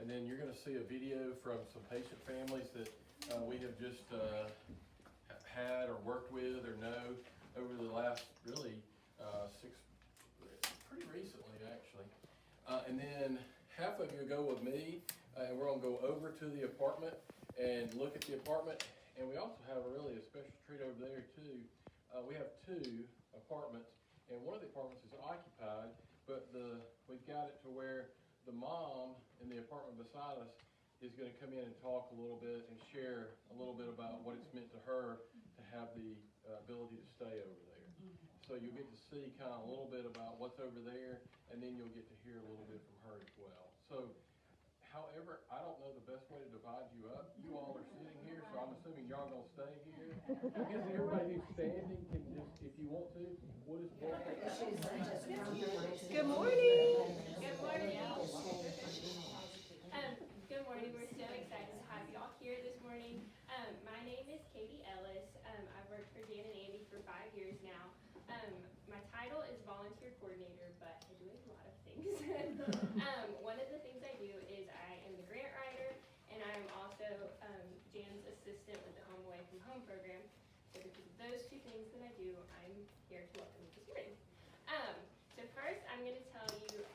and then you're gonna see a video from some patient families that we have just had or worked with or know over the last really pretty recently actually. And then half of you go with me, and we're gonna go over to the apartment and look at the apartment. And we also have a special treat over there too. We have 2 apartments, and one of the apartments is occupied, but we've got it to where the mom in the apartment beside us is going to come in and talk a little bit and share a little bit about what it's meant to her to have the ability to stay over there. So you'll get to see kind of a little bit about what's over there, and then you'll get to hear a little bit from her as well. So, however, I don't know the best way to divide you up. You all are sitting here, so I'm assuming y'all gonna stay here. I guess everybody who's standing can just, if you want to, we'll just walk. Good morning. Good morning. Good morning. We're so excited to have y'all here this morning. My name is Katie Ellis. I've worked for Dan and Andy for 5 years now. My title is volunteer coordinator, but I do a lot of things. One of the things I do is I am the grant writer, and I am also Jan's assistant with the Home Away from Home program. So because of those 2 things that I do, I'm here to welcome you this morning. So first, I'm going to tell you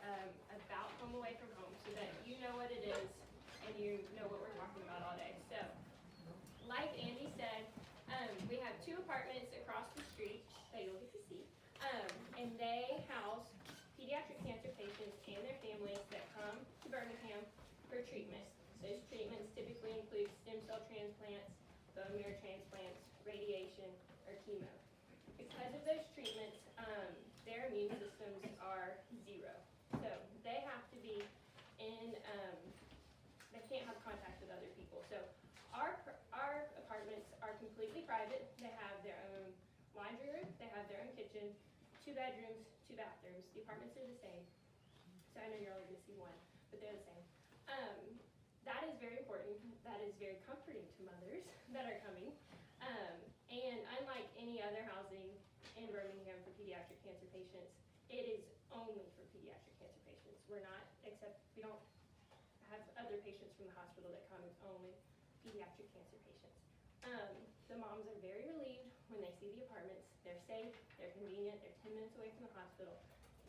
about Home Away from Home so that you know what it is and you know what we're talking about all day. So, like Andy said, we have 2 apartments across the street that you'll get to see, and they house pediatric cancer patients and their families that come to Birmingham for treatment. Those treatments typically include stem cell transplants, bone marrow transplants, radiation, or chemo. Because of those treatments, their immune systems are 0. So they have to be in, they can't have contact with other people. So our apartments are completely private. They have their own laundry room, they have their own kitchen, 2 bedrooms, 2 bathrooms. The apartments are the same. So I know you're only going to see one, but they're the same. That is very important. That is very comforting to mothers that are coming. And unlike any other housing in Birmingham for pediatric cancer patients, it is only for pediatric cancer patients. We don't have other patients from the hospital that come. It's only pediatric cancer patients. The moms are very relieved when they see the apartments. They're safe, they're convenient, they're 10 minutes away from the hospital.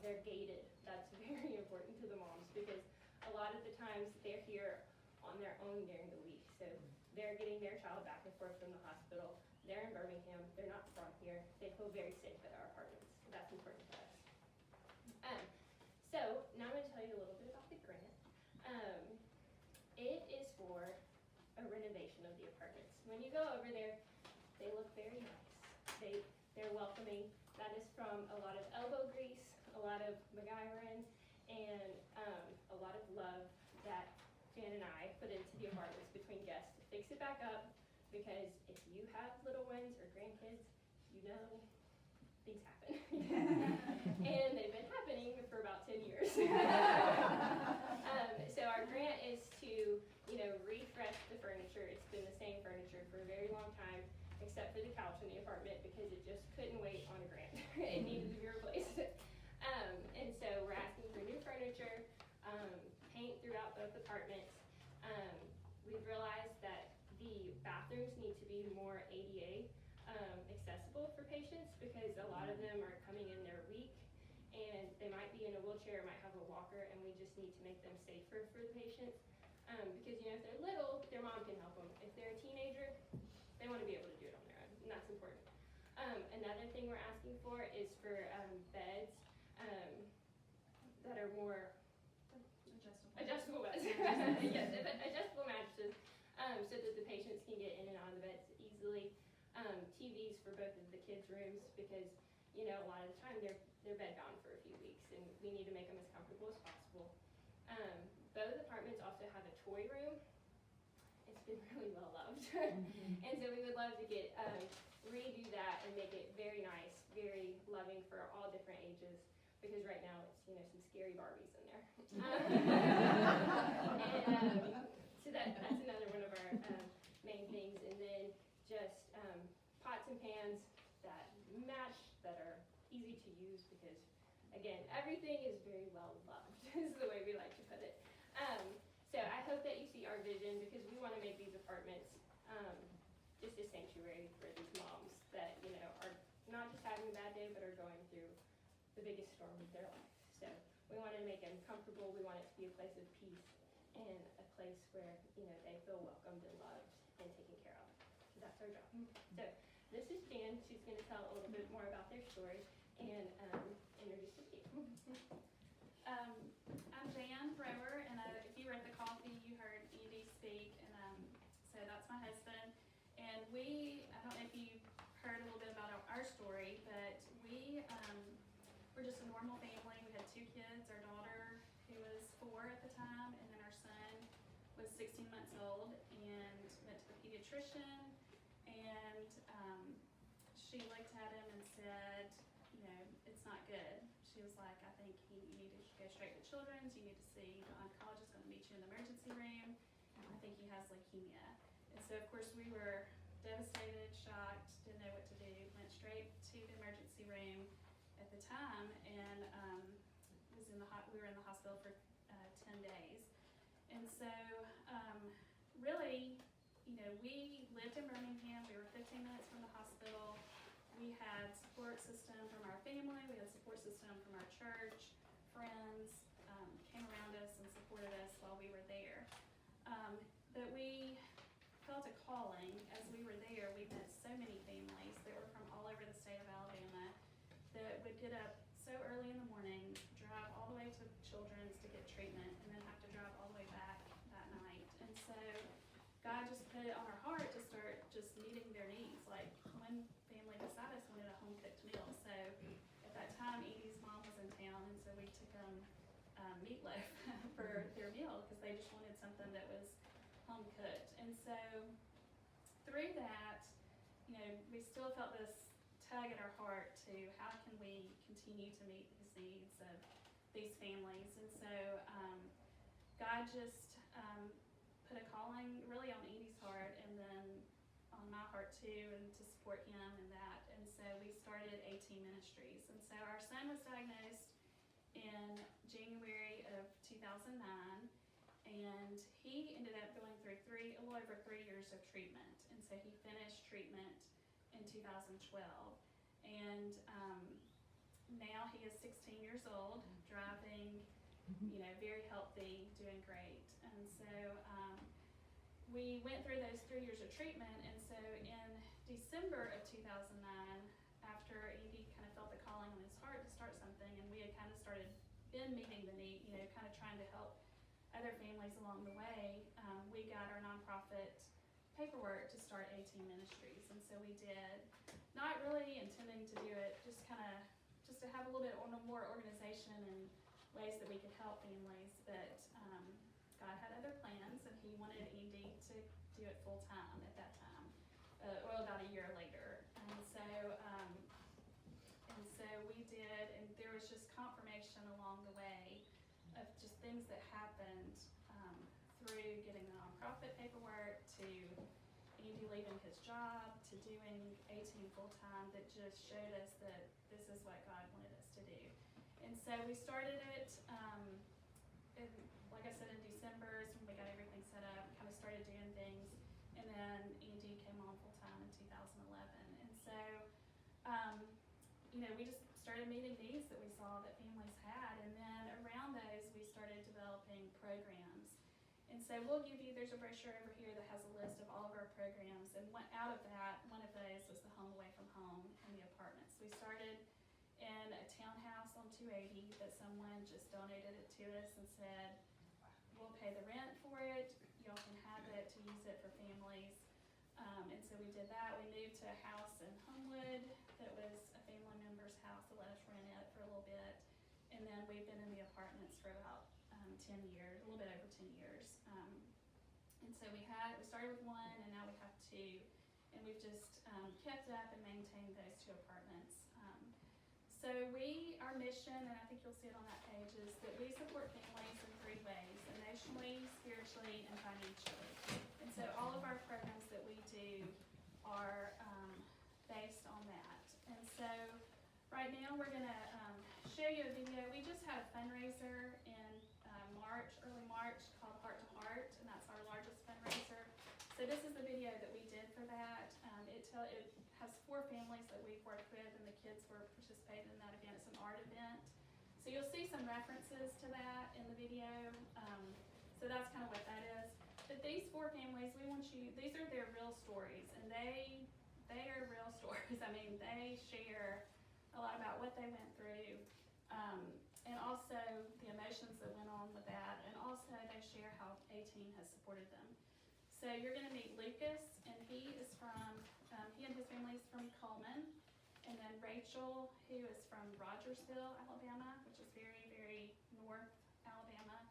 They're gated. That's very important to the moms because a lot of the times they're here on their own during the week. So they're getting their child back and forth from the hospital. They're in Birmingham. They're not from here. They feel very safe at our apartments. So that's important to us. So now I'm going to tell you a little bit about the grant. It is for a renovation of the apartments. When you go over there, they look very nice. They're welcoming. That is from a lot of elbow grease, a lot of MacGyvering, and a lot of love that Jan and I put into the apartments between guests to fix it back up, because if you have little ones or grandkids, you know things happen. And they've been happening for about 10 years. So our grant is to, refresh the furniture. It's been the same furniture for a very long time, except for the couch in the apartment because it just couldn't wait on a grant. It needed to be replaced. And so we're asking for new furniture, paint throughout both apartments. We've realized that the bathrooms need to be more ADA accessible for patients because a lot of them are coming in there weak and they might be in a wheelchair, might have a walker, and we just need to make them safer for the patients. Because if they're little, their mom can help them. If they're a teenager, they want to be able to do it on their own, and that's important. Another thing we're asking for is for beds that are more adjustable beds. Yes, adjustable mattresses, so that the patients can get in and out of the beds easily. TVs for both of the kids' rooms because a lot of the time they're bedbound for a few weeks, and we need to make them as comfortable as possible. Both apartments also have a toy room. It's been really well loved, and so we would love to get redo that and make it very nice, very loving for all different ages. Because right now it's some scary Barbies in there. So that's another one of our main things, and then just pots and pans that match, that are easy to use because, again, everything is very well loved, is the way we like to put it. So I hope having a bad day but are going through the biggest storm of their life. So we wanted to make them comfortable. We want it to be a place of peace and a place where, they feel welcomed and loved and taken care of. So that's our job. So this is Jan. She's going to tell a little bit more about their story and introduce the team. I'm Jan Rower, and if you were at the coffee, you heard Andy speak, and so that's my husband. And I don't know if you heard a little bit about our story, but we're just a normal family. We had 2 kids, our daughter, who was 4 at the time, and then our son was 16 months old, and went to the pediatrician, and she looked at him and said, it's not good. She was like, I think you need to go straight to Children's. You need to see the oncologist, going to meet you in the emergency room. I think he has leukemia. And so, of course, we were devastated, shocked, didn't know what to do. Went straight to the emergency room at the time, and we were in the hospital for 10 days. And so, really, we lived in Birmingham. We were 15 minutes from the hospital. We had support system from our family. We had support system from our church. Friends came around us and supported us while we were there. But we felt a calling as we were there. We met so many families that were from all over the state of Alabama that would get up so early in the morning, drive all the way to Children's to get treatment, and then have to drive all the way back that night. And so God just put it on our heart to start just meeting their needs. Like, one family beside us wanted a home-cooked meal. So at that time, Edie's mom was in town, and so we took them meatloaf for their meal because they just wanted something that was home-cooked. And so through that, we still felt this tug at our heart to how can we continue to meet these needs of these families. And so God just put a calling really on Edie's heart, and then on my heart too, and to support him in that. And so we started aTeam Ministries. And so our son was diagnosed in January of 2009, and he ended up going through a little over 3 years of treatment. And so he finished treatment in 2012. And now he is 16 years old, driving, very healthy, doing great. And so we went through those 3 years of treatment. And so in December of 2009, after Andy kind of felt the calling on his heart to start something, and we had kind of been meeting the need, kind of trying to help other families along the way, we got our nonprofit paperwork to start aTeam Ministries. And so we did, not really intending to do it, just to have a little bit more organization and ways that we could help families. But God had other plans, and he wanted Andy to do it full time at that time, about a year later. And so we did, and there was just confirmation along the way of just things that happened through getting the nonprofit paperwork, to Andy leaving his job, to doing aTeam full time, that just showed us that this is what God wanted us to do. And so we started it, like I said, in December is when we got everything set up, kind of started doing things, and then Andy came on full time in 2011. And so, we just started meeting needs that we saw that families had, and then around those we started developing programs. And so there's a brochure over here that has a list of all of our programs, and out of that, one of those was the Home Away from Home in the apartments. We started in a townhouse on 280 that someone just donated it to us and said, we'll pay the rent for it, y'all can have it to use it for families. And so we did that. We moved to a house in Homewood that was a family member's house that let us rent it for a little bit. And then we've been in the apartments for about 10 years, a little bit over 10 years. And so we started with 1, and now we have 2. And we've just kept up and maintained those 2 apartments. So our mission, and I think you'll see it on that page, is that we support families in 3 ways: emotionally, spiritually, and financially. And so all of our programs that we do are based on that. And so right now we're going to show you a video. We just had a fundraiser in early March, called Heart to Heart, and that's our largest fundraiser. So this is the video that we did for that. It has 4 families that we've worked with, and the kids kids were participating in that event. It's an art event. So you'll see some references to that in the video. So that's kind of what that is. But these 4 families, these are their real stories, and they are real stories. I mean, they share a lot about what they went through, and also the emotions that went on with that, and also they share how aTeam has supported them. So you're gonna meet Lucas, and he and his family is from Coleman, and then Rachel, who is from Rogersville, Alabama, which is very, very north Alabama.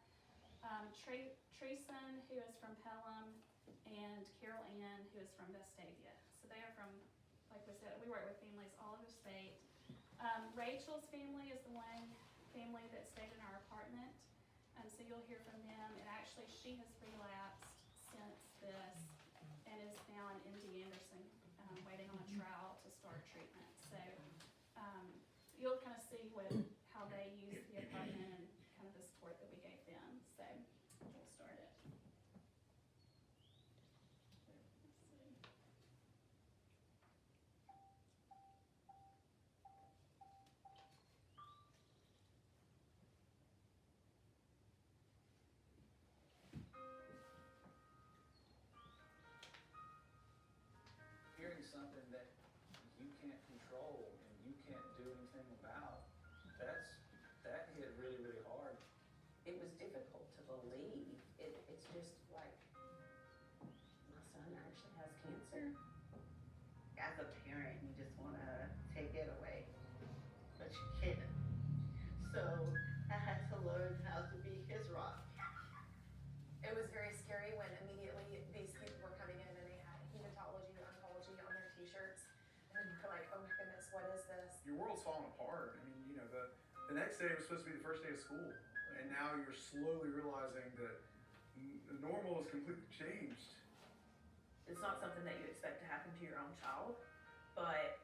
Treason, who is from Pelham, and Carol Ann, who is from Vestavia. So they are from, like we said, we work with families all over the state. Rachel's family is the family that stayed in our apartment. So you'll hear from them. And actually, she has relapsed since this and is now in MD Anderson, waiting on a trial to start treatment. So you'll kind of see how they use the apartment and kind of the support that we gave them. So we'll start it. Hearing something that you can't control and you can't do anything about, that hit really, really hard. It was difficult to believe. It's just like, my son actually has cancer. As a parent, you just want to take it away, but you can't. So I had to learn how to be his rock. It was very scary when immediately these people were coming in and they had hematology and oncology on their t-shirts. And you're like, oh my goodness, what is this? Your world's falling apart. I mean, you know, the next day was supposed to be the first day of school, and now you're slowly realizing that the normal is completely changed. It's not something that you expect to happen to your own child, but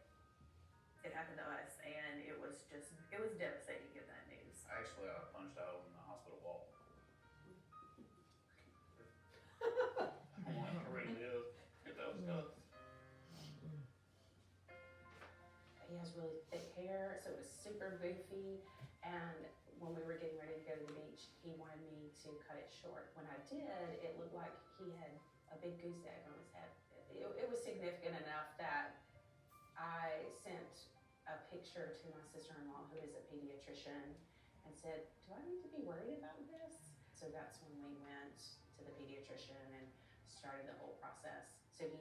it happened to us, and it was devastating to get that news. I actually punched out in the hospital wall. I really did. That was nuts. He has really thick hair, so it was super goofy. And when we were getting ready to go to the beach, he wanted me to cut it short. When I did, it looked like he had a big goose egg on his head. It was significant enough that I sent a picture to my sister-in-law, who is a pediatrician, and said, do I need to be worried about this? So that's when we went to the pediatrician and started the whole process. So he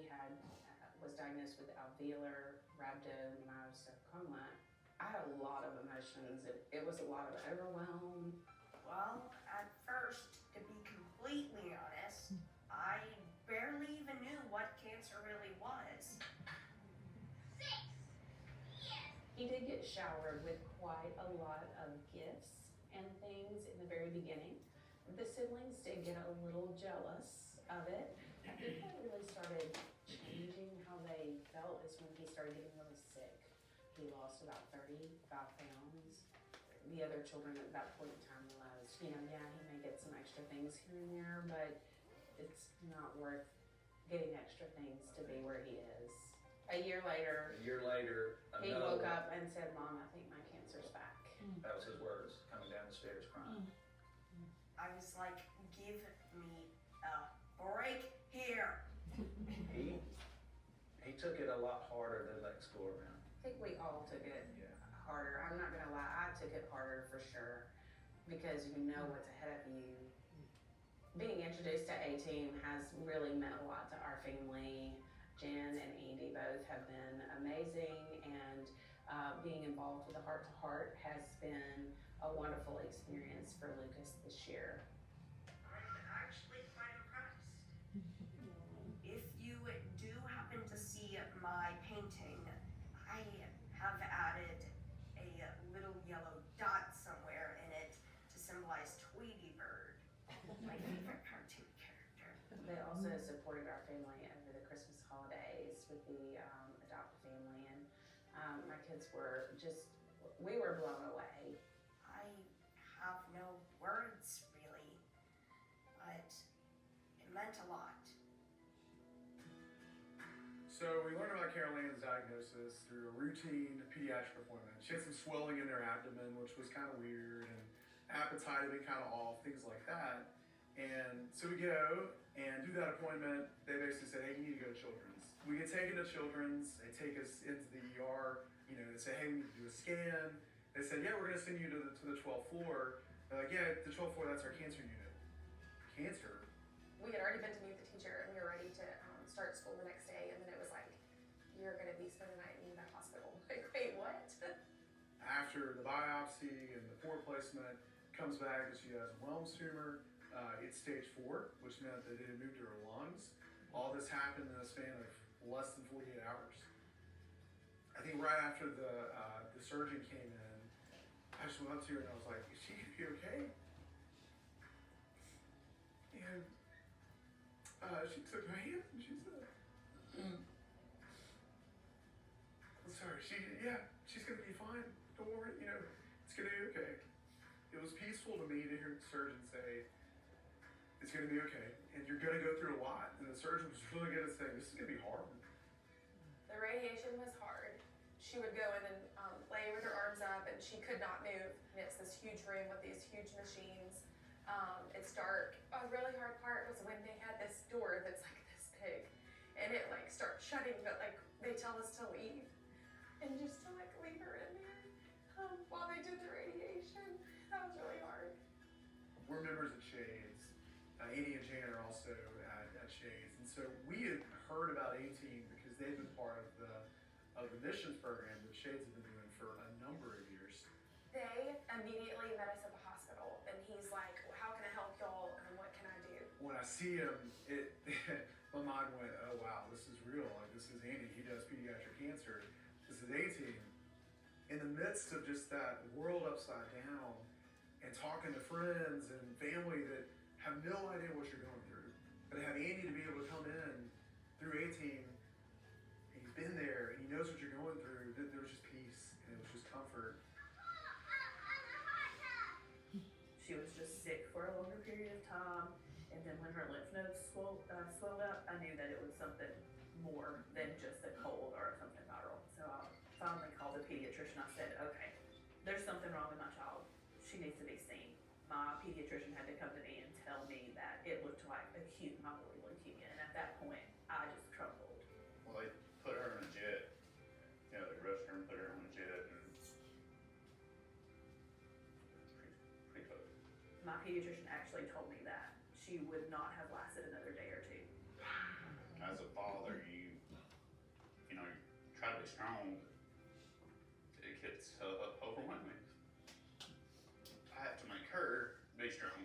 was diagnosed with alveolar rhabdomyosarcoma. I had a lot of emotions. It was a lot of overwhelm. Well, at first, to be completely honest, I barely even knew what cancer really was. He did get showered with quite a lot of gifts and things in the very beginning. The siblings did get a little jealous of it. I think what really started changing how they felt is when he started getting really sick. He lost about 35 pounds. The other children at that point in time realized, he may get some extra things here and there, but it's not worth getting extra things to be where he is. A year later, he woke up and said, Mom, I think my cancer's back. That was his words, coming down the stairs crying. I was like, give me a break here. He took it a lot harder than Lex go around. I think we all took it harder. I'm not gonna lie, I took it harder for sure, because you know what's ahead of you. Being introduced to aTeam has really meant a lot to our family. Jen and Andy both have been amazing, and being involved with the Heart to Heart has been a wonderful experience for Lucas this year. I'm actually quite impressed. If you do happen to see my painting, I have added a little yellow dot somewhere in it to symbolize Tweety Bird, my favorite cartoon character. They also supported our family over the Christmas holidays with the adopted family, and my kids we were blown away. I have no words really, but it meant a lot. So So we learned about Carol Ann's diagnosis through a routine pediatric appointment. She had some swelling in her abdomen, which was kind of weird, and appetite had been kind of off, things like that. And so we go and do that appointment. They basically said, hey, you need to go to Children's. We get taken to Children's. They take us into the ER. You know, they say, hey, we need to do a scan. They said, yeah, we're going to send you to the 12th floor. They're like, yeah, the 12th floor, that's our cancer unit. Cancer? We had already been to meet the teacher and we were ready to start school the next day, and then it was like, you're gonna be spending the night in the hospital. Like, wait, what? After the biopsy and the pore placement, comes back that she has a Wilms tumor. It's stage 4, which meant that it had moved to her lungs. All this happened in a span of less than 48 hours. I think right after the surgeon came in, I just went up to her and I was like, is she gonna be okay? And she took my hand and she said, sorry, she's gonna be fine. Don't worry, you know, it's gonna be okay. It was peaceful to me to hear the surgeon say, it's gonna be okay, and you're gonna go through a lot. And the surgeon was really good at saying, this is gonna be hard. The radiation was hard. She would go in and lay with her arms up, and she could not move. And it's this huge room with these huge machines. It's dark. A really hard part was when they had this door that's like this big, and it like starts shutting, but like they tell us to leave, and just to like leave her in there while they did the radiation. That was really hard. We're members of Shades. Andy and Jan are also at Shades, and so we had heard about aTeam because they've been part of the missions program that Shades have been doing for a number of years. They immediately met us at the hospital, and he's like, well, how can I help y'all, and what can I do? When I see him, my mind went, oh wow, this is real. Like, this is Andy. He does pediatric cancer. This is aTeam. In the midst of just that world upside down, and talking to friends and family that have no idea what you're going through, but have Andy to be able to come in through aTeam, and he's been there, and he knows what you're going through. There was just peace, and it was just comfort. She was just sick for a longer period of time, and then when her lymph nodes swelled up, I knew that it was something more than just a cold or something viral. So I finally called the pediatrician. I said, okay, there's something wrong with my child. She needs to be seen. My pediatrician had to come to me and tell me that it looked like acute myeloid leukemia, and at that point, I just crumbled. Well, they put her in a jet. You know, they rushed her and put her in a jet, and pretty close. My pediatrician actually told me that she would not have lasted another day or two. As a father, you know, you try to be strong, but it gets overwhelming. I have to make her be strong,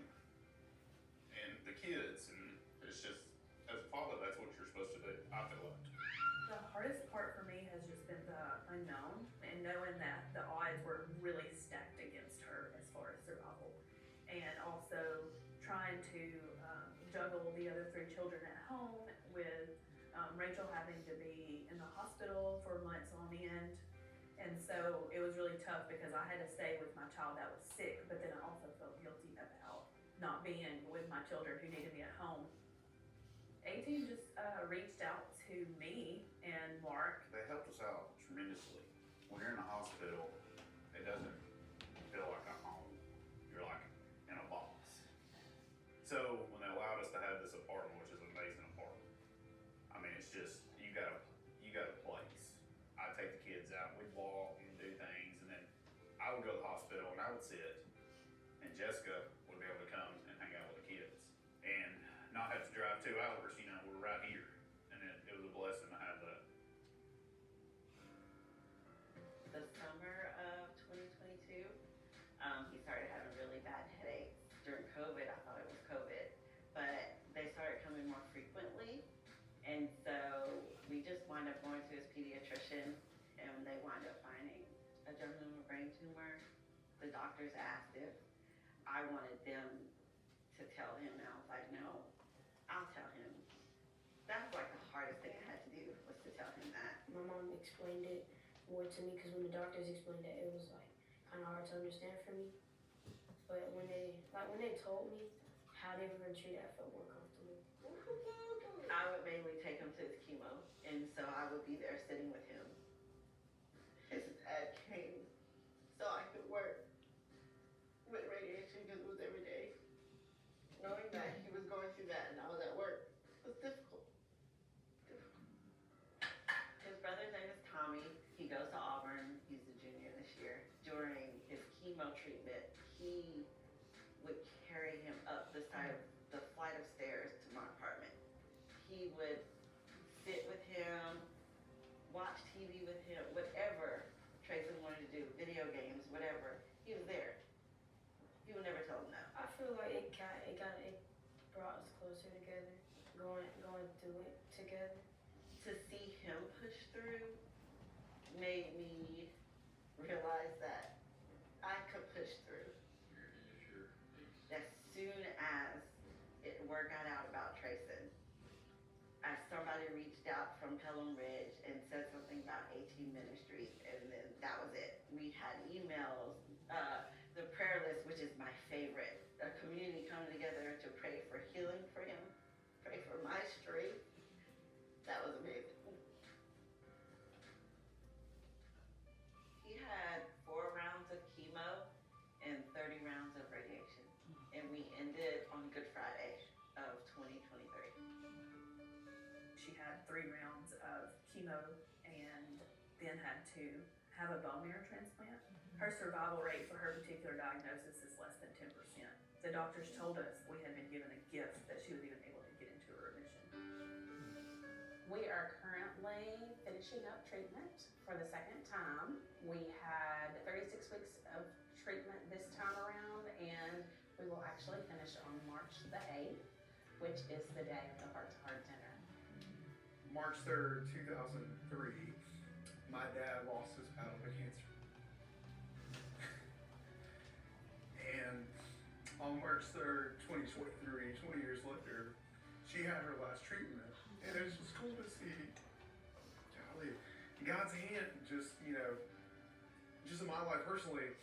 and the kids, and it's just, as a father, that's what you're supposed to do, I feel like. The hardest part for me has just been the unknown, and knowing that the odds were really stacked against her as far as survival. And also trying to juggle the other 3 children at home with Rachel having to be in the hospital for months on end. And so it was really tough because I had to stay with my child that was sick, but then I also felt guilty about not being with my children who needed me at home. aTeam just reached out to me and Mark. They helped us out tremendously. When you're in the hospital, it doesn't feel like a home. You're like in a box. So when they allowed us to have this apartment, which is an amazing apartment, I mean, it's just, you got a place. I take the kids out, we'd walk and do things, and then I would go to the hospital and I would sit, and Jessica would be able to come and hang out with the kids, and not have to drive 2 hours, you know, we're right here, and it was a blessing to have that. The summer of 2022, he started having really bad headaches. During COVID, I thought it was COVID, but they started coming more frequently, and so we just wound up going to his pediatrician, and they wound up finding a germinal brain tumor. The doctors asked if I wanted them to tell him, and I was like, no, I'll tell him. That was like the hardest thing I had to do, was to tell him that. My mom explained it more to me because when the doctors explained it, it was like kind of hard to understand for me. But when they told me how they were gonna treat it, I felt more comfortable. I would mainly take him to his chemo, And so I would be there sitting with him. His dad came so I could work with radiation because it was every day. Knowing that he was going through that and I was at work was difficult. His brother's name is Tommy. He goes to Auburn. He's a junior this year. During his chemo treatment, he would carry him up the flight of stairs to my apartment. He would sit with him, watch TV with him, whatever Tracy wanted to do, video games, whatever. He was there. He would never tell him no. I feel like it brought us closer together, going through it together. To see him push through made me realize that I could push through. As soon as word got out about Trayson, somebody reached out from Pelham Ridge and said something about aTeam Ministries, and then that was it. We had emails, the prayer list, which is my favorite, a community coming together to pray for healing for him, pray for my strength. That was amazing. He had 4 rounds of chemo and 30 rounds of radiation, and we ended on Good Friday of 2023. She had 3 rounds of chemo and then had to have a bone marrow transplant. Her survival rate for her particular diagnosis is less than 10%. The doctors told us we had been given a gift that she was even able to get into a remission. We are currently finishing up treatment for the second time. We had 36 weeks of treatment this time around, and we will actually finish on March the 8th, which is the day of the heart-to-heart dinner. March 3rd, 2003, my dad lost his battle to cancer. And on March 3rd, 2023, 20 years later, she had her last treatment. And it's just cool to see, golly, God's hand just, just in my life personally,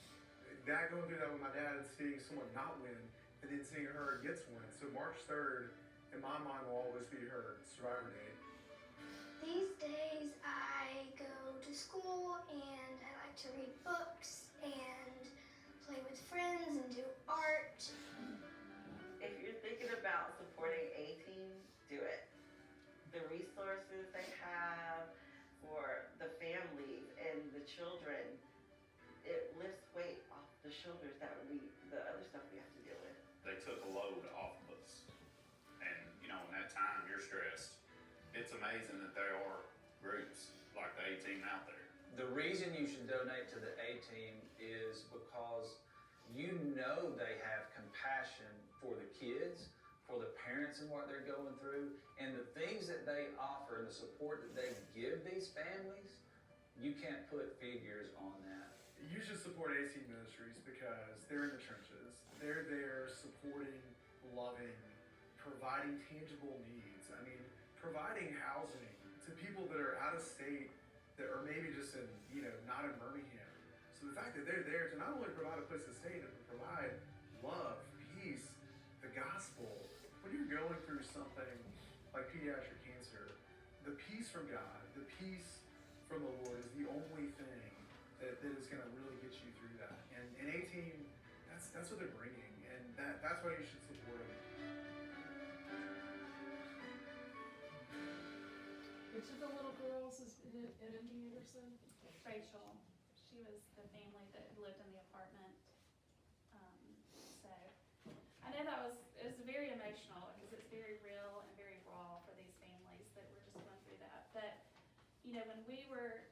that going through that with my dad and seeing someone not win, and then seeing her gets one. So March 3rd, in my mind, will always be her survivor date. These days I go to school and I like to read books and play with friends and do art. If you're thinking about supporting aTeam, do it. The resources they have for the families and the children, it lifts weight off the shoulders that the other stuff we have to deal with. They took a load off of us. And, in that time, you're stressed. It's amazing that there are groups like the aTeam out there. The reason you should donate to the aTeam is because they have compassion for the kids, for the parents and what they're going through, and the things that they offer and the support that they give these families, you can't put figures on that. You should support aTeam Ministries because they're in the trenches. They're there supporting, loving, providing tangible needs. I mean, providing housing to people that are out of state, that are maybe just in, not in Birmingham. So the fact that they're there to not only provide a place to stay, but provide love, peace, the gospel. When you're going through something like pediatric cancer, the peace from God, the peace from the Lord is the only thing that is going to really get you through that. And aTeam, that's what they're bringing, and that's why you should support them. Which of the little girls is at MD Anderson? Rachel, she was the family that lived in the apartment. So I know it was very emotional because it's very real and very raw for these families that were just going through that. But when we were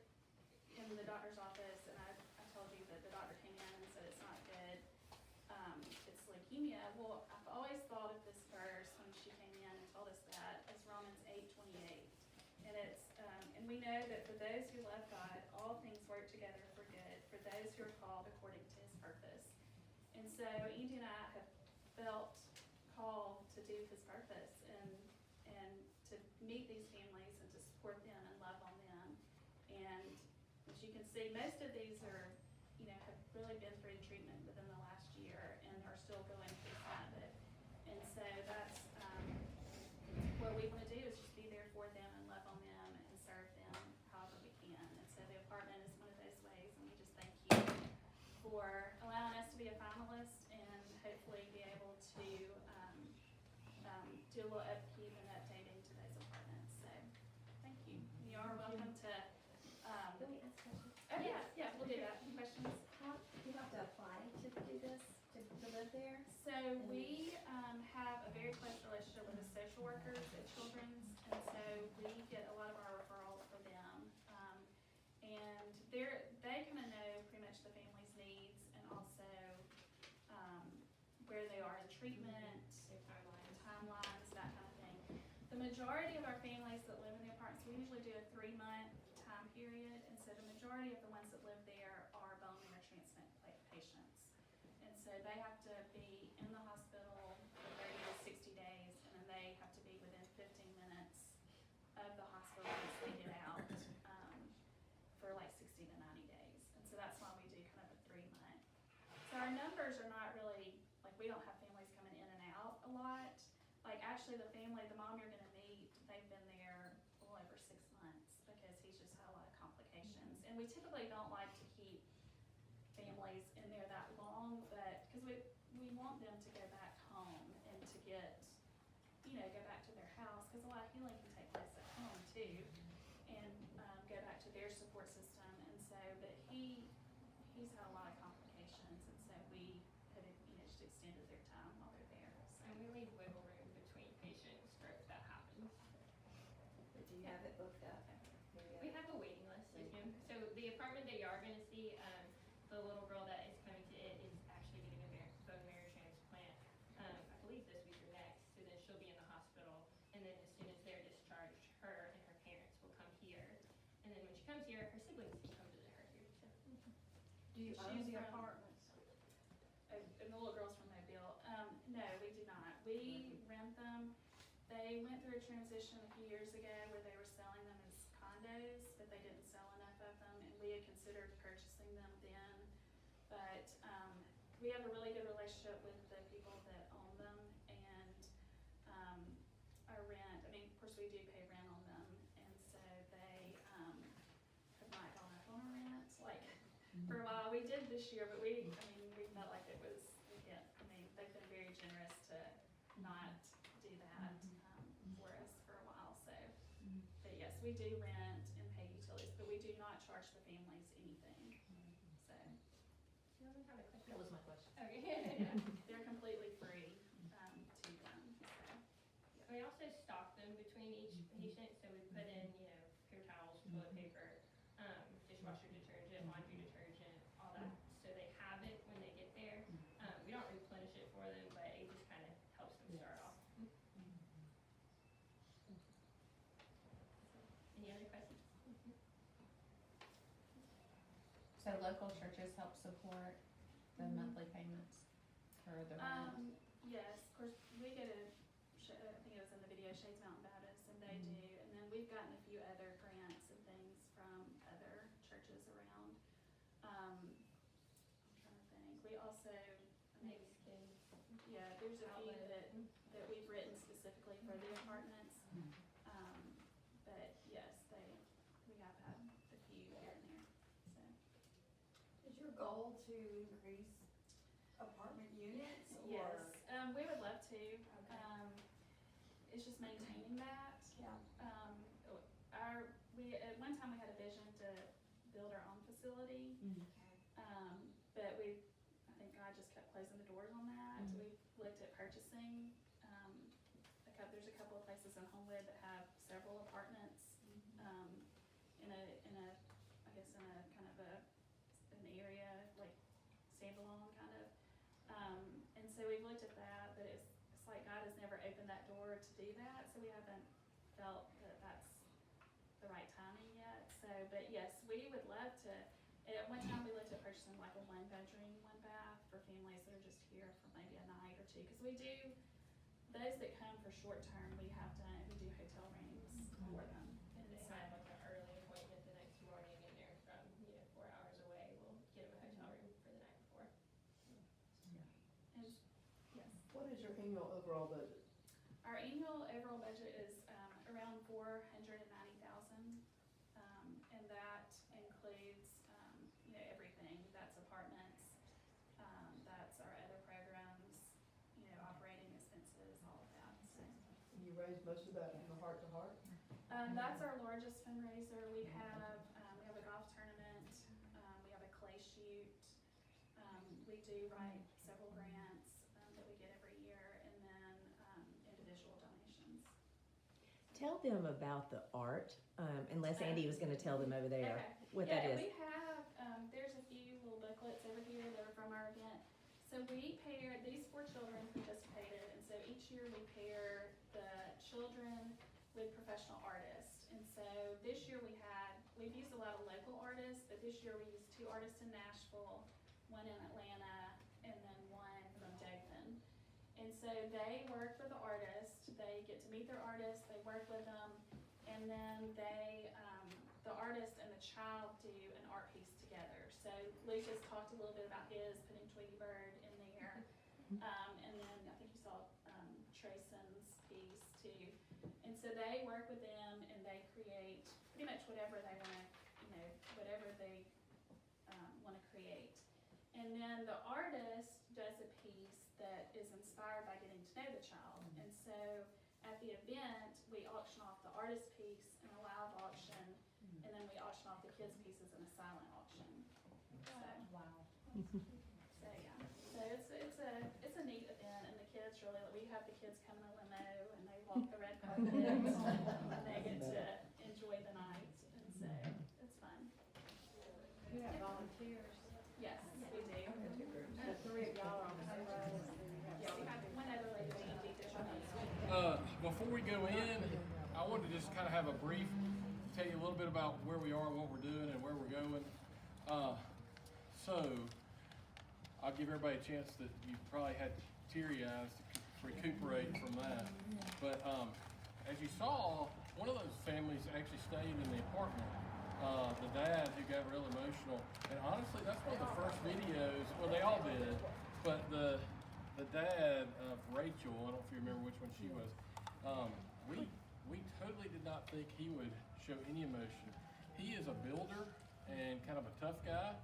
in the doctor's office and I told you that the doctor came in and said it's not good, it's leukemia. Well, I've always thought of this verse when she came in and told us that as Romans 8:28. And and we know that for those who love God, all things work together for good, for those who are called according to his purpose. And so Andy and I have felt called to do his purpose and to meet these families and to support them and love on them. And as you can see, most of these are, have really been through treatment within the last year and are still going through some of it. And so that's what we want to do is just be there for them and love on them and serve for allowing us to be a finalist and hopefully be able to do a little upkeep and updating to those apartments. So, thank you. You are welcome to. Can we ask questions? Oh yeah, we'll do that. Questions? How, you have to apply to do this, to live there? So we have a very close relationship with the social workers at Children's, and so we get a lot of our referrals for them. And they kind of know pretty much the family's needs and also where they are in treatment, timelines, that kind of thing. The majority of our families that live in the apartments, we usually do a 3-month time period, and so the majority of the ones that live there are bone marrow transplant patients. And so they have to be in the hospital for 30 to 60 days, and then they have to be within 15 minutes of the hospital once they get out for like 60 to 90 days. And so that's why we do kind of a 3-month. So our numbers are not really, like we don't have families coming in and out a lot. Like actually the family, the mom you're gonna meet, they've been there a little over 6 months because he's just had a lot of complications. And we typically don't like to keep families in there that long, but because we want them to go back home and to get, go back to their house, because a lot of healing can take place at home too, and go back to their support system. And so, but he's had a lot of complications, and so we have just extended their time while they're there. So. And we leave wiggle room between patients for if that happens. Or do you have it booked up? We have a waiting list, yes ma'am. So the apartment that you are gonna see, the little girl that is coming to it is actually getting a bone marrow transplant, I believe this week or next. So then she'll be in the hospital, and then as soon as they're discharged, her and her parents will come here. And then when she comes here, her siblings can come visit her here too. Do you own the apartments? And the little girl's from Mobile. No, we do not. We rent them. They went through a transition a few years ago where they were selling them as condos, but they didn't sell enough of them, and we had considered purchasing them then. But we have a really good relationship with the people that own them, and our rent, of course we do pay rent on them, and so they have not gone up on our rent. Like, for a while, we did this year, but we felt like it was, they've been very generous to not do that for us for a while, so. But yes, we do rent and pay utilities, but we do not charge the families anything, so. Do you have a question? That was my question. Okay. Yeah, they're completely free to them, so. We also stock them between each patient, so we put in, paper towels, toilet paper, dishwasher detergent, laundry detergent, all that, so they have it when they get there. We don't replenish it for them, but it just kind of helps them start off. Any other questions? So local churches help support the monthly payments for the rent? Yes, of course, we go to, I think it was in the video, Shades Mountain Baptist, and they do, and then we've gotten a few other grants and things from other churches around. I'm trying to think, we also, Maybe skin. yeah, there's a few Outlet. that we've written specifically for the apartments. But yes, we have had a few here and there, so. Is your goal to increase apartment units or? Yes, we would love to. It's just maintaining that. Yeah. At one time we had a vision to build our own facility. But I think God just kept closing the doors on that. We've looked at purchasing. There's a couple of places in Homewood that have several apartments in a kind of an area like standalone kind of. And so we've looked at that, but it's like God has never opened that door to do that, so we haven't felt that that's the right timing yet. So, but yes, we would love to. At one time, we looked at purchasing like a 1-bedroom, 1-bath for families that are just here for maybe a night or two, because we do. Those that come for short term, we do hotel rooms for them. And they have like an early appointment the next morning, and they're from 4 hours away. We'll get them a hotel room for the night before. And yes, What is your annual overall budget? our annual overall budget is around $490,000, and that includes everything. That's apartments raise most of that from the Heart to Heart? That's our largest fundraiser. We have a golf tournament, we have a clay shoot. We do write several grants that we get every year, and then individual donations. Tell them about the art, unless Andy was gonna tell them over there what that is. We have, there's a few little booklets over here that are from our event. So we pair, these 4 children participated, and so each year we pair the children with professional artists. And so this year we've used a lot of local artists, but this year we used 2 artists in Nashville, 1 in Atlanta, and then 1 from Degman. And so they work with the artist, they get to meet their artist, they work with them, and then the artist and the child do an art piece together. So Lucas talked a little bit about his, putting Tweety Bird in there. And then I think you saw Trayson's piece too. And so they work with them and they create pretty much whatever they want to, whatever they want to create. And then the artist does a piece that is inspired by getting to know the child. And so at the event, we auction off the artist piece in a live auction, and then we auction off the kids' pieces in a silent auction. So, Wow. so yeah, so it's a neat event, and the kids really, we have the kids come in a limo and they walk the red carpet and they get to enjoy the night, and so it's fun. You have volunteers. Yes, we do. The 3 of y'all are on the same road. Yeah, we have one other lady named Deidre. Before we go in, I wanted to just kind of have a brief, tell you a little bit about where we are, what we're doing, and where we're going. So, I'll give everybody a chance that you probably had teary eyes to recuperate from that. But as you saw, one of those families actually stayed in the apartment. The dad who got real emotional, and honestly, that's one of the first videos. Well, they all did, but the dad of Rachel, I don't know if you remember which one she was. We totally did not think he would show any emotion. He is a builder and kind of a tough guy,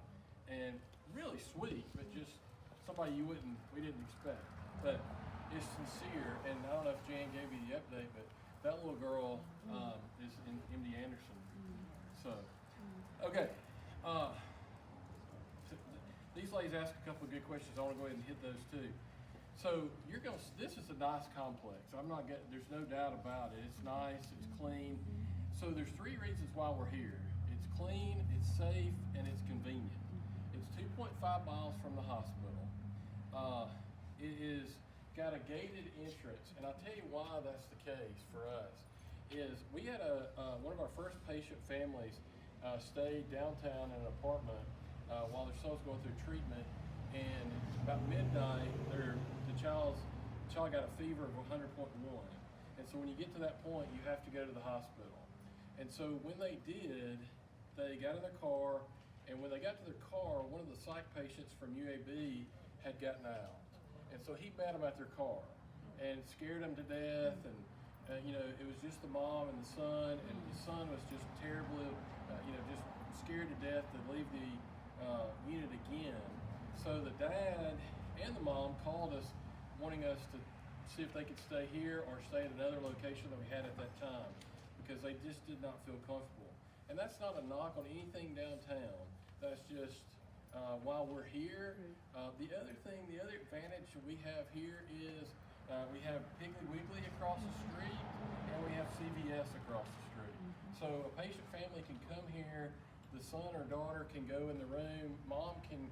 and really sweet, but just somebody we didn't expect. But is sincere, and I don't know if Jan gave you the update, but that little girl is in MD Anderson. So, okay. These ladies asked a couple of good questions. I want to go ahead and hit those too. So this is a nice complex. There's no doubt about it. It's nice, it's clean. So there's 3 reasons why we're here. It's clean, it's safe, and it's convenient. It's 2.5 miles from the hospital. It is got a gated entrance, and I'll tell you why that's the case for us. Is we had one of our first patient families stayed downtown in an apartment while their son was going through treatment, and about midnight, the child got a fever of 100.1, and so when you get to that point, you have to go to the hospital. And so when they did, they got in their car, and when they got to their car, one of the psych patients from UAB had gotten out, and so he met them at their car and scared them to death, and it was just the mom and the son, and the son was just terribly, just scared to death to leave the unit again. So the dad and the mom called us, wanting us to see if they could stay here or stay at another location that we had at that time, because they just did not feel comfortable. And that's not a knock on anything downtown. That's just while we're here. The other advantage we have here is we have Piggly Wiggly across the street, and we have CVS across the street. So a patient family can come here, the son or daughter can go in the room, mom can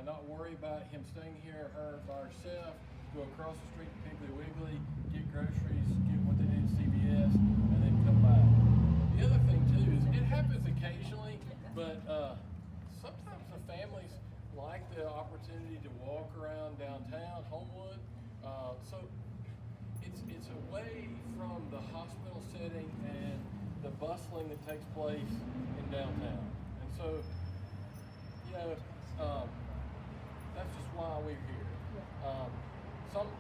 not worry about him staying here or her by herself, go across the street to Piggly Wiggly, get groceries, get what they need at CVS, and then come back. The other thing too is it happens occasionally, but sometimes the families like the opportunity to walk around downtown Homewood. So it's away from the hospital setting and the bustling that takes place in downtown. And so, that's just why we're here.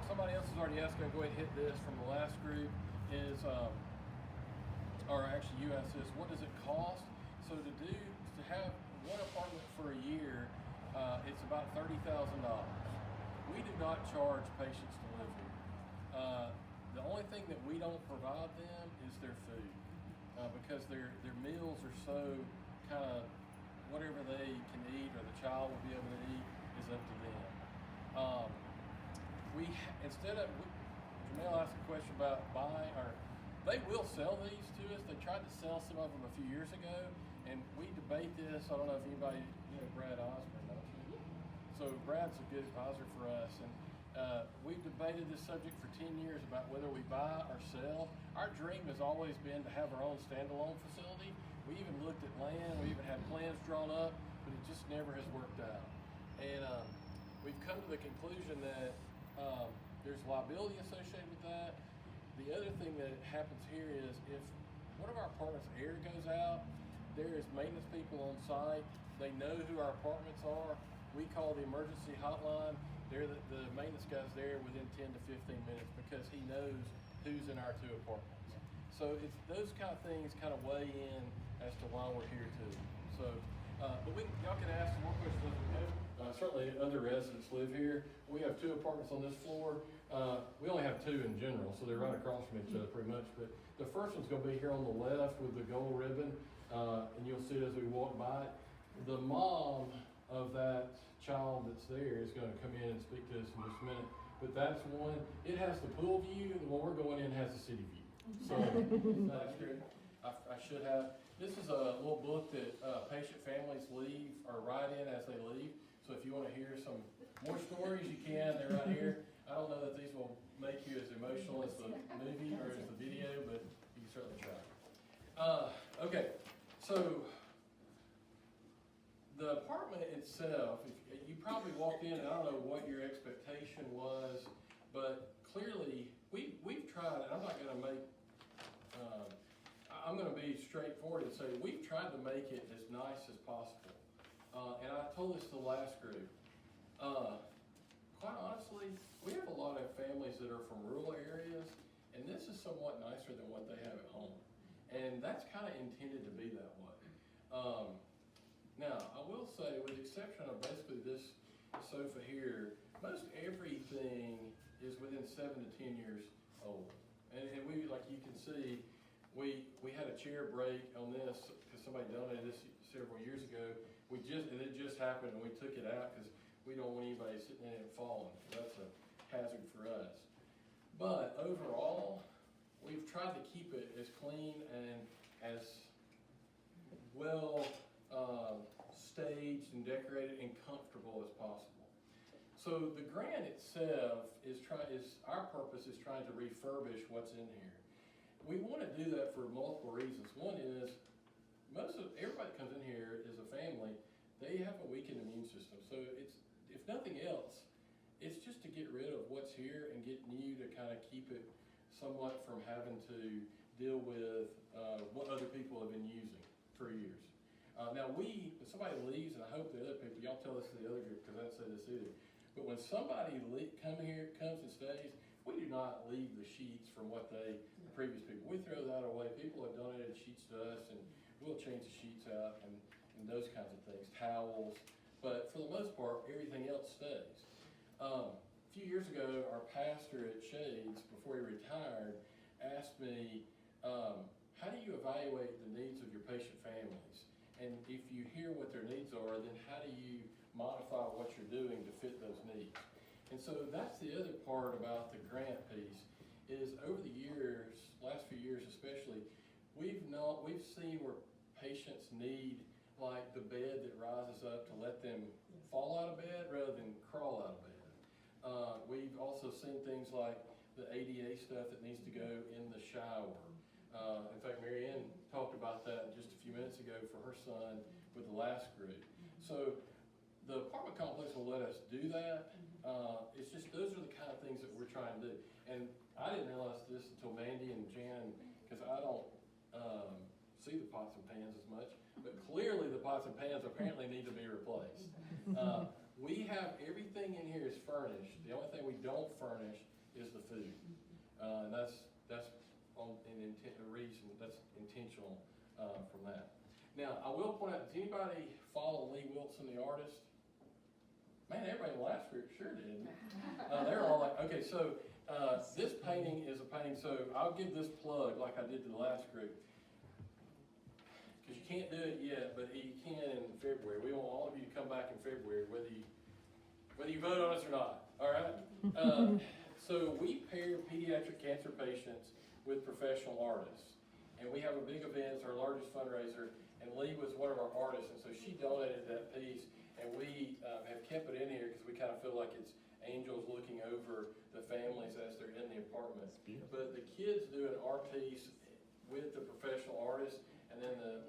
Somebody else has already asked, I'll go ahead and hit this from the last group, or actually you asked this, what does it cost? So to have one apartment for a year, it's about $30,000. We do not charge patients to live here. The only thing that we don't provide them is their food, because their meals are so kind of whatever they can eat or the child will be able to eat is up to them. Jamel asked a question about buying, or they will sell these to us. They tried to sell some of them a few years ago, and we debate this. I don't know if anybody, Brad Osborne, don't you? So Brad's a good advisor for us, and we've debated this subject for 10 years about whether we buy or sell. Our dream has always been to have our own standalone facility. We even looked at land, we even had plans drawn up, but it just never has worked out. And we've come to the conclusion that there's liability associated with that. The other thing that happens here is if one of our apartments' air goes out, there is maintenance people on site. They know who our apartments are. We call the emergency hotline. They're the maintenance guy's there within 10 to 15 minutes because he knows who's in our 2 apartments. So it's those kind of things kind of weigh in as to why we're here too. So, but y'all can ask some more questions as we go. Certainly other residents live here. We have 2 apartments on this floor. We only have 2 in general, so they're right across from each other pretty much. But the first one's gonna be here on the left with the gold ribbon, and you'll see it as we walk by it. The mom of that child that's there is gonna come in and speak to us in just a minute. But that's one, it has the pool view, the one we're going in has the city view. So, that's good. I should have, this is a little book that patient families leave or write in as they leave. So if you want to hear some more stories, you can. They're right here. I don't know that these will make you as emotional as the movie or as the video, but you can certainly try. Okay, so the apartment itself, you probably walked in, and I don't know what your expectation was, but clearly we've tried, and I'm not going to make, I'm going to be straightforward and say we've tried to make it as nice as possible. And I told this to the last group. Quite honestly, we have a lot of families that are from rural areas, and this is somewhat nicer than what they have at home. And that's kind of intended to be that way. Now, I will say, with the exception of basically this sofa here, most everything is within 7 to 10 years old. And we, like you can see, we had a chair break on this because somebody donated this several years ago. And it just happened, and we took it out because we don't want anybody sitting in it and falling. That's a hazard for us. But overall, we've tried to keep it as clean and as well staged and decorated and comfortable as possible. So the grant itself our purpose is trying to refurbish what's in here. We want to do that for multiple reasons. One is, everybody that comes in here is a family, they have a weakened immune system. So it's, if nothing else, it's just to get rid of what's here and get new to kind of keep it somewhat from having to deal with what other people have been using for years. Now if somebody leaves, and I hope the other people, y'all tell this to the other group because I didn't say this either, but when somebody comes and stays, we do not leave the sheets from the previous people. We throw that away. People have donated sheets to us, and we'll change the sheets out and those kinds of things, towels. But for the most part, everything else stays. A few years ago, our pastor at Shades, before he retired, asked me, how do you evaluate the needs of your patient families? And if you hear what their needs are, then how do you modify what you're doing to fit those needs? And so that's the other part about the grant piece, is over the years, last few years especially, we've seen where patients need like the bed that rises up to let them fall out of bed rather than crawl out of bed. We've also seen things like the ADA stuff that needs to go in the shower. In fact, Mary Ann talked about that just a few minutes ago for her son with the last group. So the apartment complex will let us do that. It's just, those are the kind of things that we're trying to do. And I didn't realize this until Mandy and Jan, because I don't see the pots and pans as much, but clearly the pots and pans apparently need to be replaced. We have everything in here is furnished. The only thing we don't furnish is the food. And that's a reason, that's intentional from that. Now, I will point out, does anybody follow Lee Wilson, the artist? Man, everybody in the last group sure did. They're all like, okay, so This painting is a painting, so I'll give this plug like I did to the last group. Because you can't do it yet, but you can in February. We want all of you to come back in February, whether you vote on us or not, all right? So we pair pediatric cancer patients with professional artists. And we have a big event, it's our largest fundraiser, and Lee was one of our artists, and so she donated that piece, and we have kept it in here because we kind of feel like it's angels looking over the families as they're in the apartment. But the kids do an art piece with the professional artist, and then the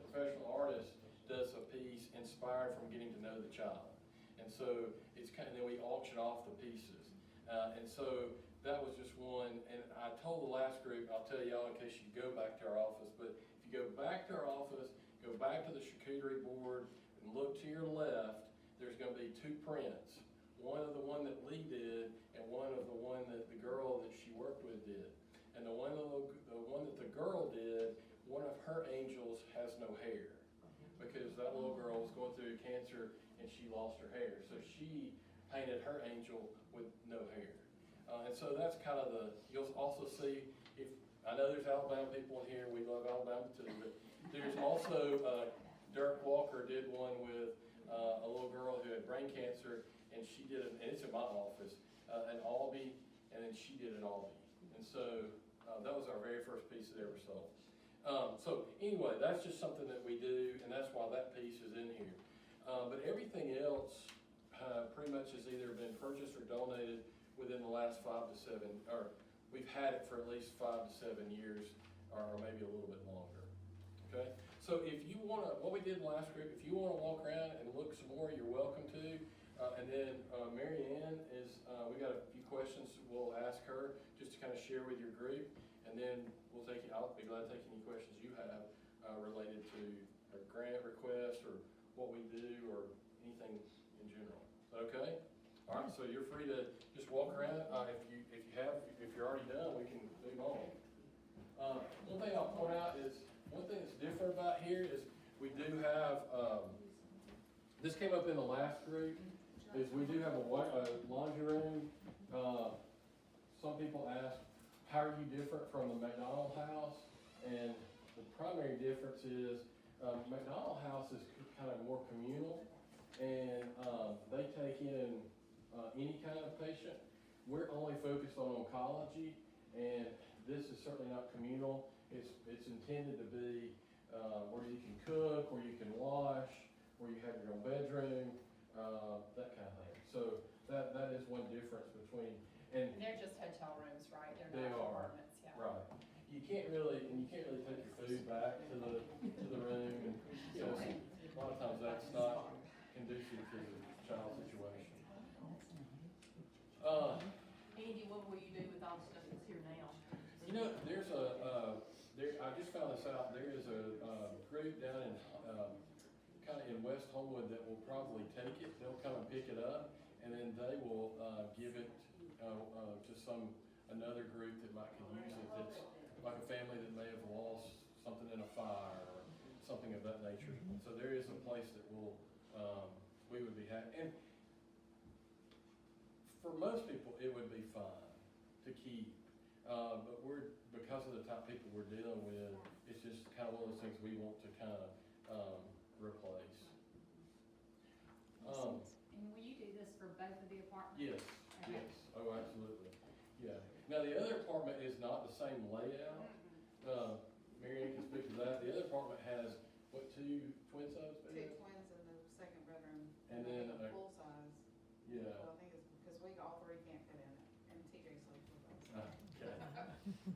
professional artist does a piece inspired from getting to know the child. And so it's kind of, then we auction off the pieces. And so that was just one, and I told the last group, I'll tell y'all in case you go back to our office, but if you go back to our office, go back to the charcuterie board, and look to your left, there's gonna be two prints. One of the one that Lee did, and one of the one that the girl that she worked with did. And the one that the girl did, one of her angels has no hair. Because that little girl was going through cancer and she lost her hair. So she painted her angel with no hair. And so that's kind of you'll also see, I know there's Alabama people in here, we love Alabama too, but there's also, Dirk Walker did one with a little girl who had brain cancer, and she did it, and it's in my office, in Albany, and then she did it in Albany. And so that was our very first piece that ever sold. So anyway, that's just something that we do, and that's why that piece is in here. But everything else pretty much has either been purchased or donated within the last 5 to 7, or we've had it for at least 5 to 7 years, or maybe a little bit longer. Okay? So if you want to, what we did in the last group, if you want to walk around and look some more, you're welcome to. And then Mary Ann is, we got a few questions we'll ask her just to kind of share with your group. And then I'll be glad to take any questions you have related to a grant request or what we do or anything in general. Is that okay? All right, so you're free to just walk around. If you're already done, we can move on. One thing I'll point out is, one thing that's different about here is we do have, this came up in the last group, is we do have a laundry room. Some people ask, how are you different from the McDonald house? And the primary difference is, McDonald house is kind of more communal, and they take in any kind of patient. We're only focused on oncology, and this is certainly not communal. It's intended to be where you can cook, where you can wash, where you have your own bedroom, that kind of thing. So that is one difference between, and they're just hotel rooms, right? They They're not are, apartments, yeah. right. You can't really take your food back to the room, and so a lot of times that's not conducive to the child situation. Andy, what will you do with all the stuff that's here now? You know, there's I just found this out. There is a group down in kind of in West Homewood that will probably take it. They'll come and pick it up, and then they will give it to another group that might could use it. That's like a family that may have lost something in a fire or something of that nature. So there is a place that we would be happy. And for most people, it would be fine to keep. But because of the type of people we're dealing with, it's just kind of one of those things we want to kind of replace. And will you do this for both of the apartments? Yes, Okay. yes, oh, absolutely, yeah. Now, the other apartment is not the same layout. Mary Ann can speak to that. The other apartment has, what, 2 twin-size beds? 2 twins in the second bedroom. And then a full size. Yeah. Well, I think it's because we all 3 can't fit in it, and TJ sleeps with us. Okay.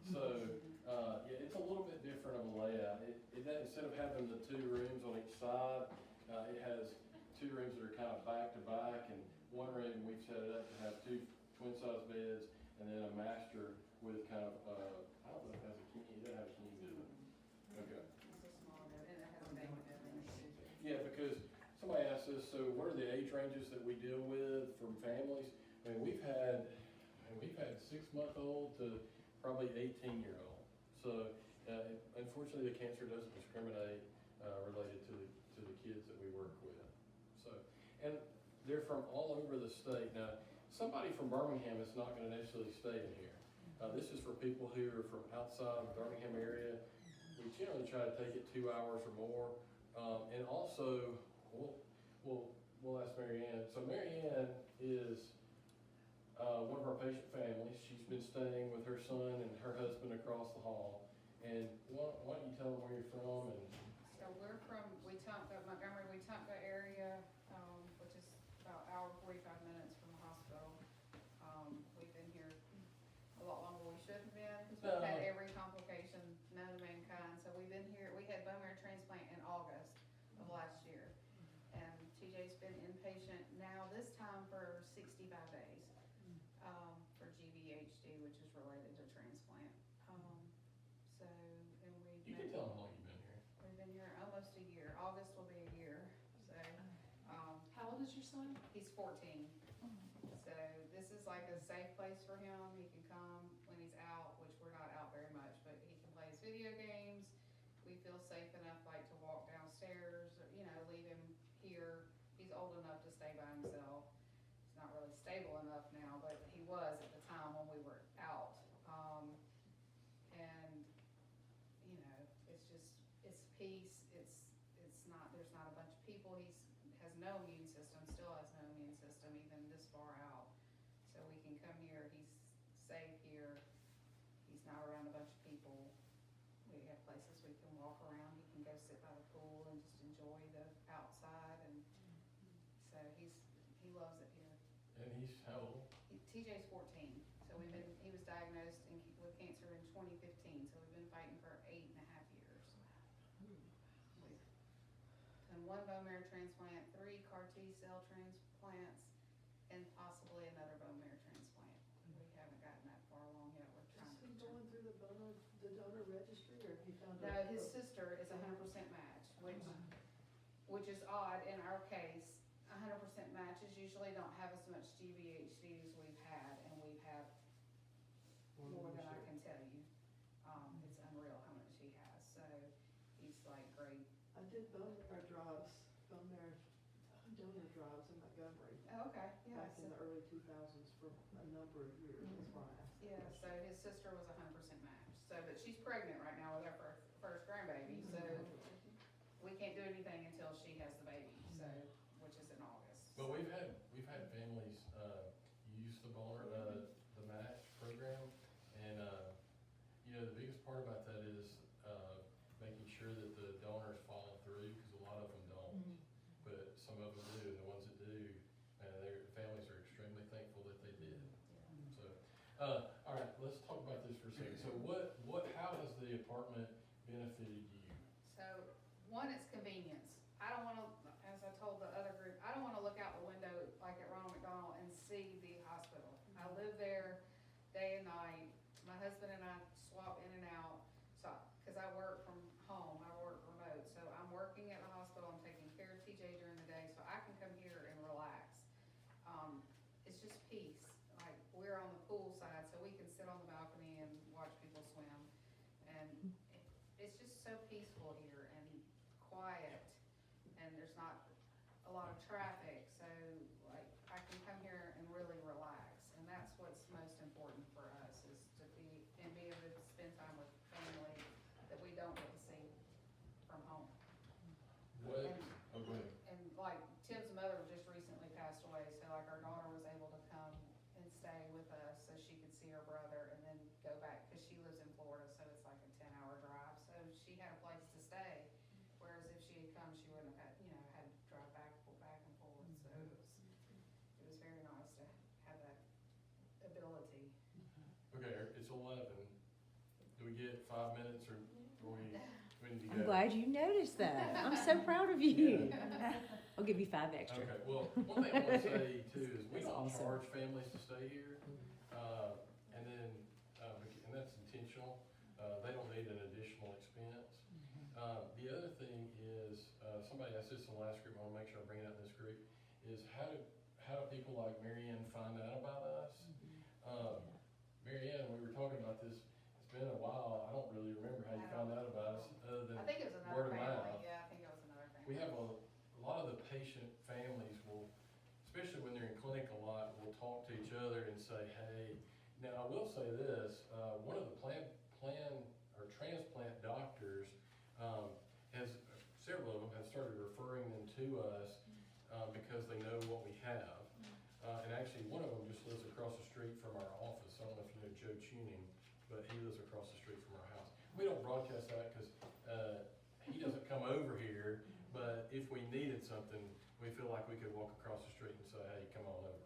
So, yeah, it's a little bit different of a layout. Instead of having the 2 rooms on each side, it has 2 rooms that are kind of back to back, and one room we've set it up to have 2 twin-size beds, and then a master with kind of, I don't know if it has a king, it doesn't have a king, does it? Okay. It's a small bed, and it has a baby bed in it. Yeah, because somebody asked us, so what are the age ranges that we deal with from families? I mean, we've had 6-month-old to probably 18-year-old. So unfortunately, the cancer doesn't discriminate related to the kids that we work with. So, and they're from all over the state. Now, somebody from Birmingham is not gonna necessarily stay in here. This is for people who are from outside the Birmingham area. We generally try to take it 2 hours or more. And also, we'll ask Mary Ann. So Mary Ann is one of our patient families. She's been staying with her son and her husband across the hall. And why don't you tell them where you're from and So we're from Wetumpka, Montgomery, Wetumpka area, which is about an hour, 45 minutes from the hospital. We've been here a lot longer than we should have been, because we've had every complication known to mankind. So we've been here, we had bone marrow transplant in August of last year. And TJ's been inpatient now this time for 65 days, for GVHD, which is related to transplant. you can tell them how long you've been here. We've been here almost a year. August will be a year. So, How old is your son? he's 14. So this is like a safe place for him. He can come when he's out, which we're not out very much, but he can play his video games. We feel safe enough like to walk downstairs, or, leave him here. He's old enough to stay by himself. He's not really stable enough now, but he was at the time when we were out. And it's peace, it's not, there's not a bunch of people, has no immune system, still has no immune system even this far out. So we can come here, he's safe here, he's not around a bunch of people. We have places we can walk around, he can go sit by the pool and just enjoy the outside, and so he loves it here. And he's how old? TJ's 14, so he was diagnosed with cancer in 2015, so we've been fighting for 8.5 years. We've done 1 bone marrow transplant, 3 CAR T-cell transplants, and possibly another bone marrow transplant. We haven't gotten that far along yet. We're trying to. Is he going through the donor registry, or have you found No, out? his sister is 100% match, which is odd in our case. 100% matches usually don't have as much GVHD as we've had, and we've had more than I can tell you. It's unreal how much he has, so he's like great. I did bone marrow donor drives in Montgomery. Oh, okay, yeah. Back in the early 2000s for a number of years, that's why I asked. Yeah, so his sister was 100% match, but she's pregnant right now with her first grandbaby, so we can't do anything until she has the baby, which is in August. Well, we've had families use the match program, and the biggest part about that is making sure that the donors follow through, because a lot of them don't, but some of them do, and the ones that do, their families are extremely thankful that they did. So, all right, let's talk about this for a second. So, how has the apartment benefited you? So, one, it's convenience. I don't want to, as I told the other group, I don't want to look out the window like at Ronald McDonald and see the hospital. I live there day and night. My husband and I swap in and out, so because I work from home, I work remote. So I'm working at the hospital, I'm taking care of TJ during the day, so I can come here and relax. It's just peace. Like, we're on the pool side, so we can sit on the balcony and watch people swim. And it's just so peaceful here and quiet, and there's not a lot of traffic, so like I can come here and really relax, and that's what's most important for us, is to be able to spend time with family that we don't get to see from home. What? And like Tim's mother just recently passed away, so like our daughter was able to come and stay with us so she could see her brother and then go back, because she lives in Florida, so it's like a 10-hour drive, so she had a place to stay. Whereas if she had come, she wouldn't have had to drive back and forth. So it was very nice to have that ability. Okay, it's 11. Do we get 5 minutes, or we need to go? I'm glad you noticed that. I'm so proud of you. I'll give you 5 extra. Okay, well, one thing I want to say too is we That's don't awesome. charge families to stay here, and that's intentional. They don't need an additional expense. The other thing is, somebody asked this in the last group, I want to make sure I bring it up in this group, is how do people like Mary Ann find out about us? Mary Ann, we were talking about this, it's been a while, I don't really remember how you found out about us, other than I think it was word another of family. mouth. Yeah, I think it was another family. We have a lot of the patient families will, especially when they're in clinic a lot, will talk to each other and say, hey, now I will say this, one of the transplant doctors has, several of them have started referring them to us because they know what we have. And actually, one of them just lives across the street from our office. I don't know if you know Joe Tuning, but he lives across the street from our house. We don't broadcast that because he doesn't come over here, but if we needed something, we feel like we could walk across the street and say, hey, come on over.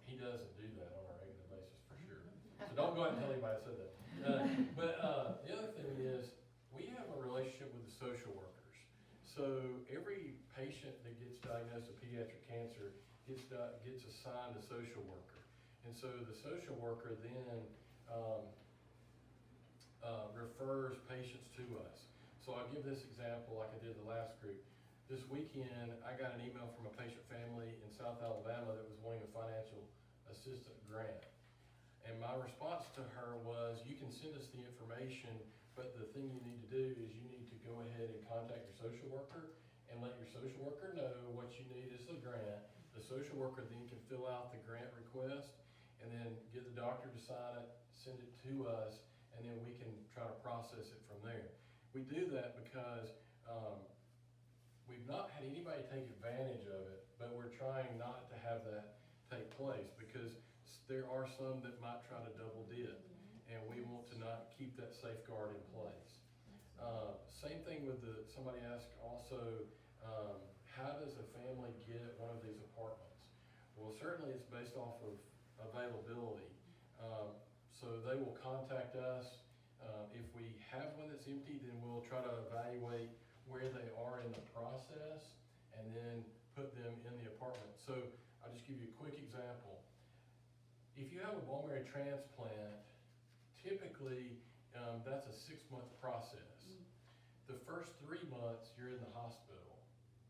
He doesn't do that on a regular basis for sure. So don't go out and tell anybody I said that. But the other thing is, we have a relationship with the social workers. So every patient that gets diagnosed with pediatric cancer gets assigned a social worker. And so the social worker then refers patients to us. So I'll give this example like I did the last group. This weekend, I got an email from a patient family in South Alabama that was wanting a financial assistance grant. And my response to her was, you can send us the information, but the thing you need to do is you need to go ahead and contact your social worker and let your social worker know what you need is the grant. The social worker then can fill out the grant request and then get the doctor to sign it, send it to us, and then we can try to process it from there. We do that because we've not had anybody take advantage of it, but we're trying not to have that take place because there are some that might try to double dip, and we want to not keep that safeguard in place. Same thing with somebody asked also, how does a family get one of these apartments? Well, certainly it's based off of availability. So they will contact us. If we have one that's empty, then we'll try to evaluate where they are in the process and then put them in the apartment. So I'll just give you a quick example. If you have a bone marrow transplant, typically that's a 6-month process. The first 3 months you're in the hospital.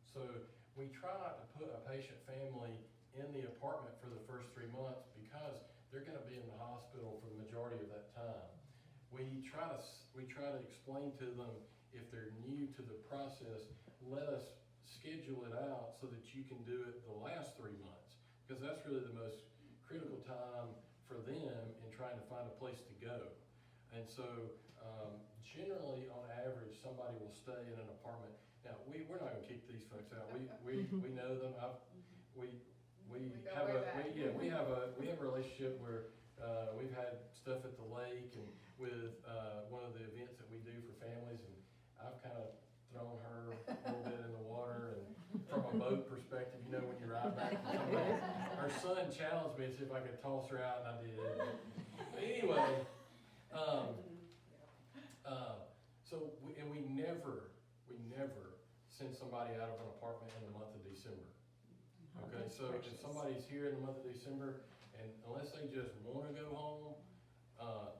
So we try not to put a patient family in the apartment for the first 3 months because they're going to be in the hospital for the majority of that time. We try to explain to them, if they're new to the process, let us schedule it out so that you can do it the last 3 months, because that's really the most critical time for them in trying to find a place to go. And so generally, on average, somebody will stay in an apartment. Now, we're not going to kick these folks out. We know them. We have a relationship where we've had stuff at the lake and with one of the events that we do for families, and I've kind of thrown her a little bit in the water, and from a boat perspective, you know, when you ride back from somewhere. Her son challenged me to see if I could toss her out, and I did. But anyway, so we never send somebody out of an apartment in the month of December. Okay, so if somebody's here in the month of December, and unless they just want to go home,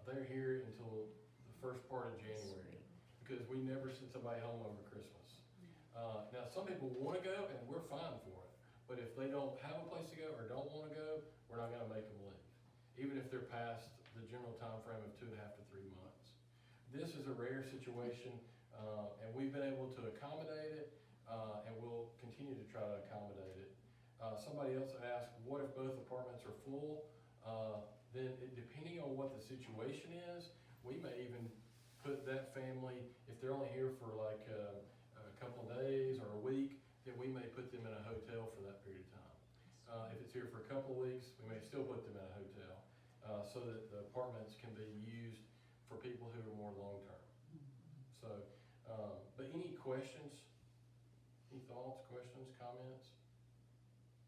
they're here until the first part of January, because we never send somebody home over Christmas. Now, some people want to go, and we're fine for it. But if they don't have a place to go or don't want to go, we're not going to make them leave, even if they're past the general time frame of 2.5 to 3 months. This is a rare situation, and we've been able to accommodate it, and we'll continue to try to accommodate it. Somebody else asked, what if both apartments are full? Then depending on what the situation is, we may even put that family, if they're only here for like a couple of days or a week, then we may put them in a hotel for that period of time. If it's here for a couple of weeks, we may still put them in a hotel so that the apartments can be used for people who are more long-term. So, but any questions? Any thoughts, questions, comments?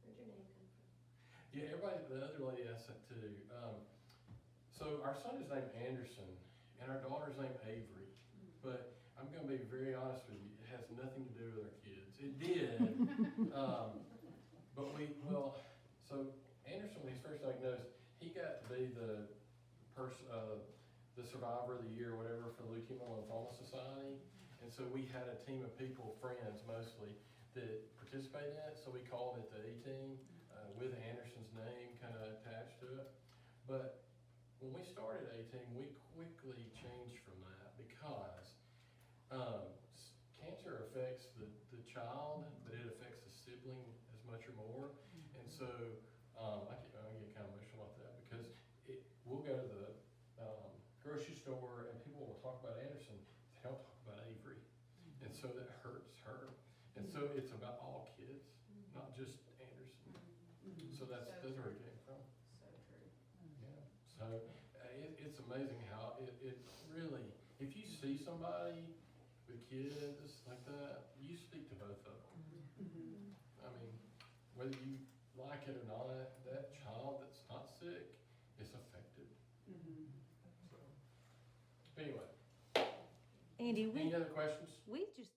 Where'd your name come from? Yeah, everybody, the other lady asked that too. So our son is named Anderson, and our daughter's named Avery. But I'm going to be very honest with you, it has nothing to do with our kids. It did, but so Anderson, when he was first diagnosed, he got to be the survivor of the year or whatever for the Leukemia and Lymphoma Society. And so we had a team of people, friends mostly, that participated in it. So we called it the aTeam with Anderson's name kind of attached to it. But when we started aTeam, we quickly changed from that because cancer affects the child, but it affects the sibling as much or more. And so, talk about Anderson, they don't talk about Avery. And so that hurts her. And so it's about all kids, not just Anderson. So that's where it came from. So true. Yeah. So it's amazing how it really, if you see somebody with kids like that, you speak to both of them. I mean, whether you like it or not, that child that's not sick is affected. So, anyway, Andy, any other questions? we just